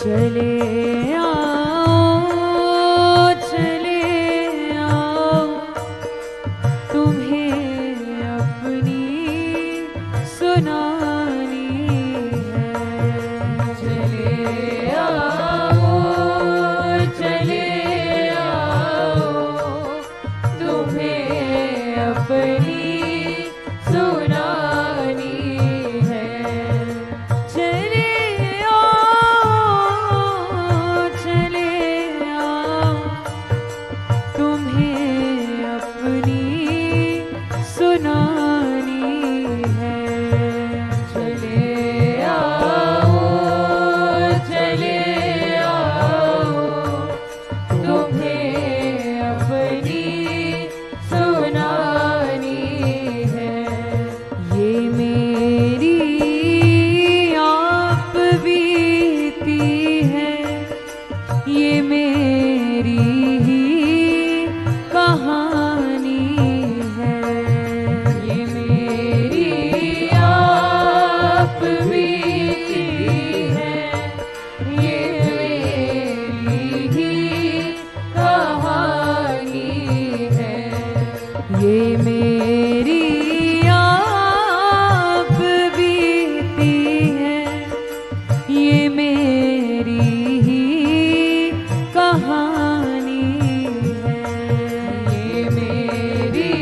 चले आओ तुम्हें अपनी सुनानी है। चले आओ तुम्हें अपनी सुनानी है। चले आओ तुम्हें अपनी सुनानी है। चले आओ तुम्हें अपनी सुनानी है। ये मेरी आप बीती है, ये मेरी ही कहानी है। ये मेरी आप बीती है, ये मेरी ही कहानी है। ये मेरी आप बीती है, ये मेरी ही कहानी है। ये मेरी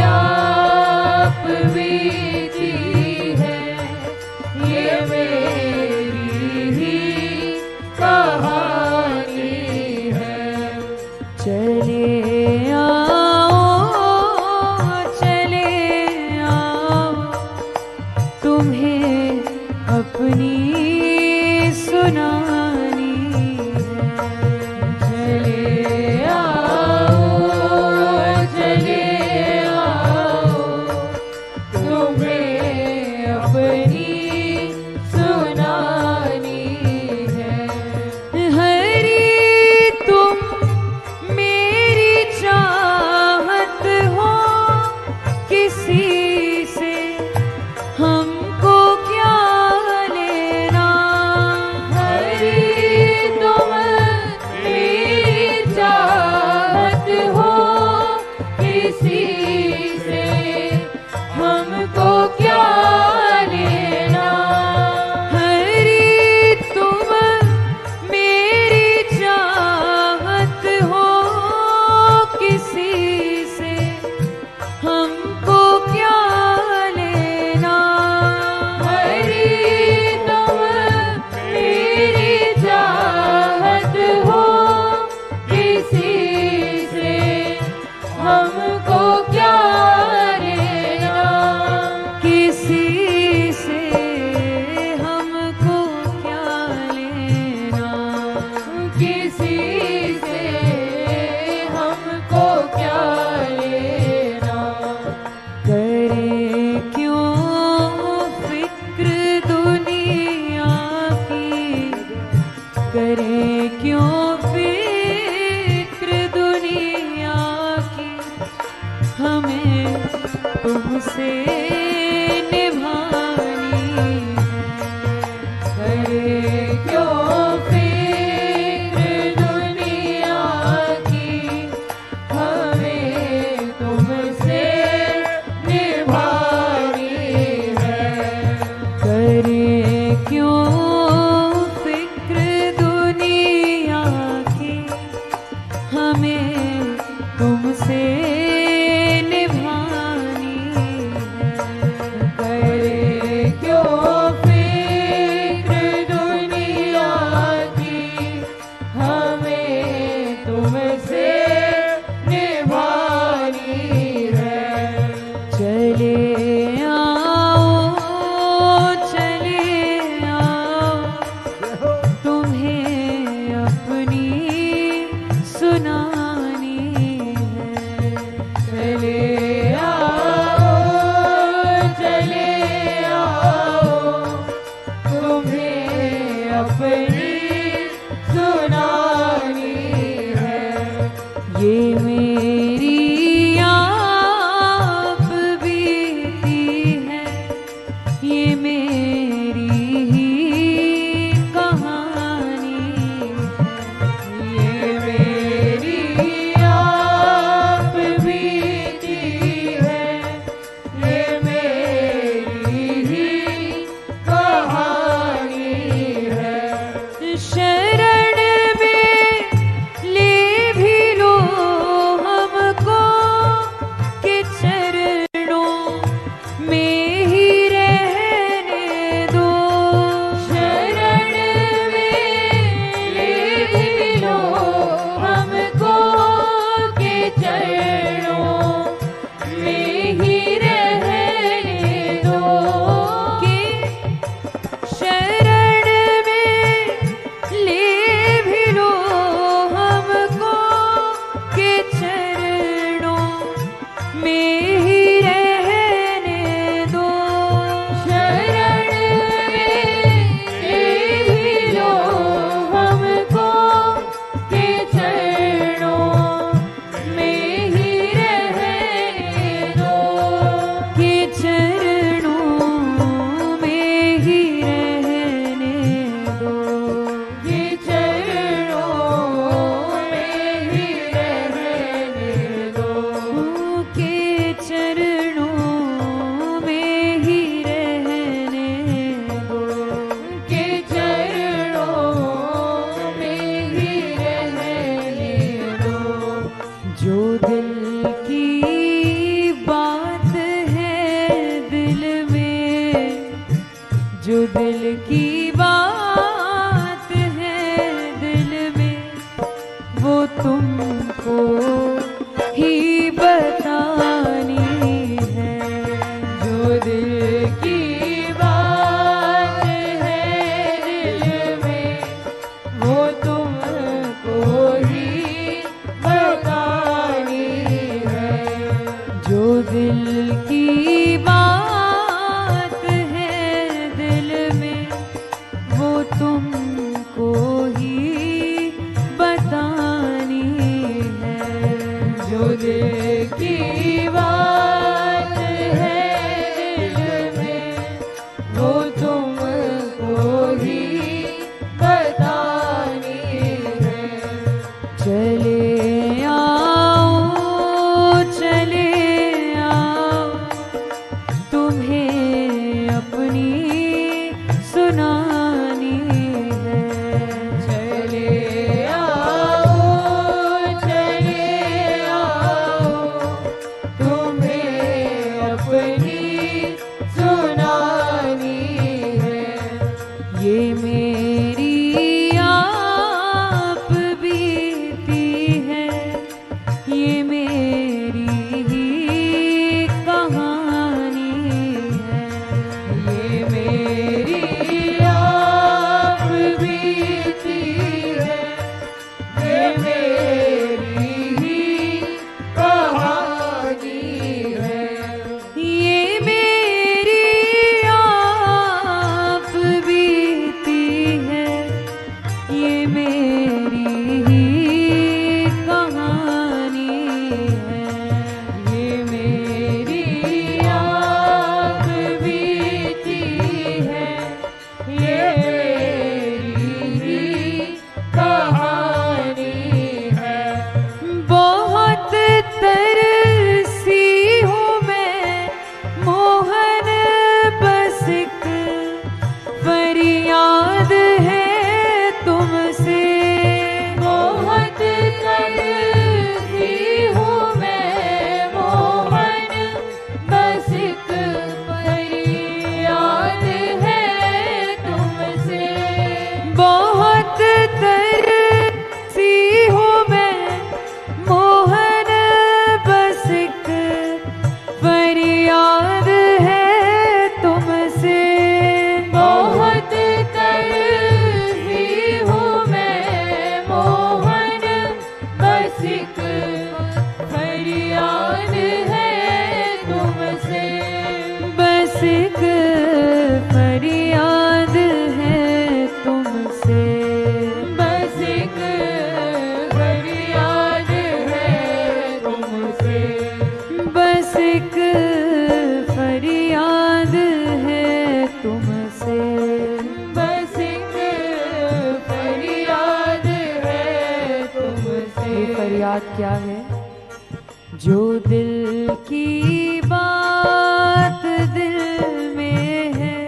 आप बीती है, ये मेरी ही कहानी है। चले आओ तुम्हें अपनी सुनानी है। चले आओ तुम्हें अपनी सुनानी है। हरी तुम मेरी चाहत हो, किसी से हमको क्या लेना। हरी तुम मेरी चाहत हो, किसी से हमको क्या लेना। हरी तुम मेरी चाहत हो, किसी से हमको क्या लेना। हरी तुम मेरी चाहत हो, किसी से हमको क्या लेना। किसी से हमको क्या लेना। किसी से हमको क्या लेना। करे क्यों फिक्र दुनिया की, करे क्यों फिक्र दुनिया की। हमें तुमसे निभानी है। करे क्यों फिक्र दुनिया की, हमें तुमसे निभानी है। करे क्यों फिक्र दुनिया की, हमें तुमसे निभानी है। करे क्यों फिक्र दुनिया की, हमें तुमसे निभानी है। चले आओ तुम्हें अपनी सुनानी है। चले आओ तुम्हें अपनी सुनानी है। ये मेरी आप बीती है, ये मेरी ही कहानी तुमको ही बतानी है। जो दिल की बात है दिल में वो तुमको ही बतानी है। चले आओ तुम्हें अपनी सुनानी है। चले आओ तुम्हें अपनी सुनानी है। ये मेरी आप बीती है, ये मेरी ही कहानी है। ये मेरी आप बीती है, ये मेरी ही कहानी है। ये मेरी आप बीती है, ये मेरी ही कहानी है। ये मेरी आप बीती है, ये मेरी ही कहानी है। बहुत तरसी हूँ मैं मोहन, बस एक फरियाद है तुमसे। बहुत तरसी हूँ मैं मोहन, बस एक फरियाद है तुमसे। बहुत तरसी हूँ मैं मोहन, बस एक फरियाद है तुमसे। बहुत तरसी हूँ मैं मोहन, बस एक फरियाद है तुमसे। बस एक फरियाद है तुमसे। बस एक फरियाद है तुमसे। बस एक फरियाद है तुमसे। बस एक फरियाद है तुमसे। ये फरियाद क्या है? जो दिल की बात दिल में है,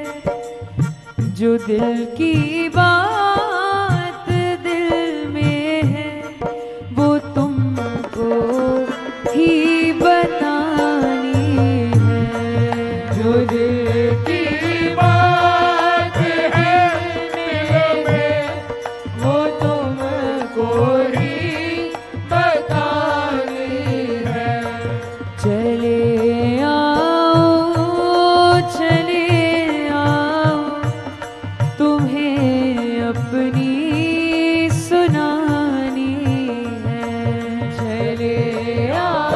जो दिल की बात दिल में है, वो तुमको ही बतानी है। जो दिल की बात है दिल में, वो तुमको ही बतानी है। चले आओ तुम्हें अपनी सुनानी है। चले आओ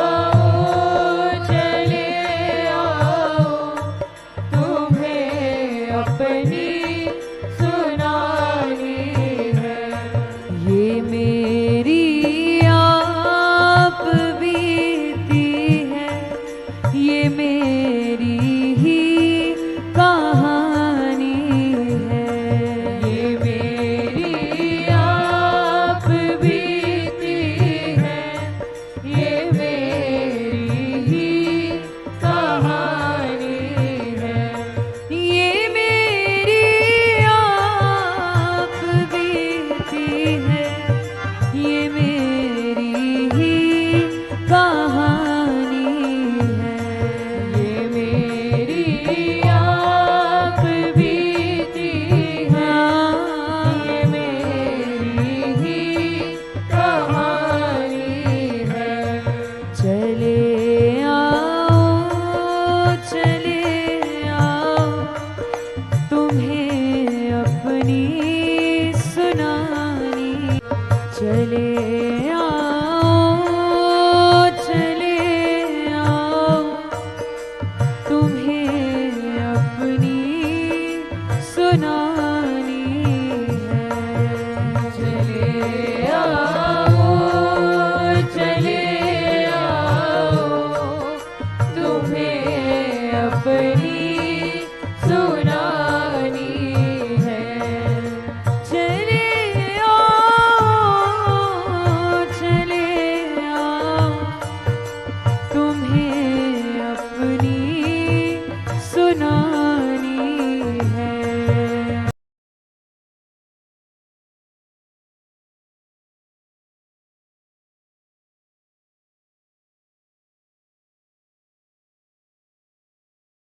तुम्हें अपनी सुनानी है। ये मेरी आप बीती है, ये मेरी ही कहानी है। ये मेरी आप बीती है, ये मेरी ही कहानी है। ये मेरी आप बीती है, ये मेरी ही कहानी है। ये मेरी आप बीती है, ये मेरी ही कहानी है। चले आओ तुम्हें अपनी सुनानी। चले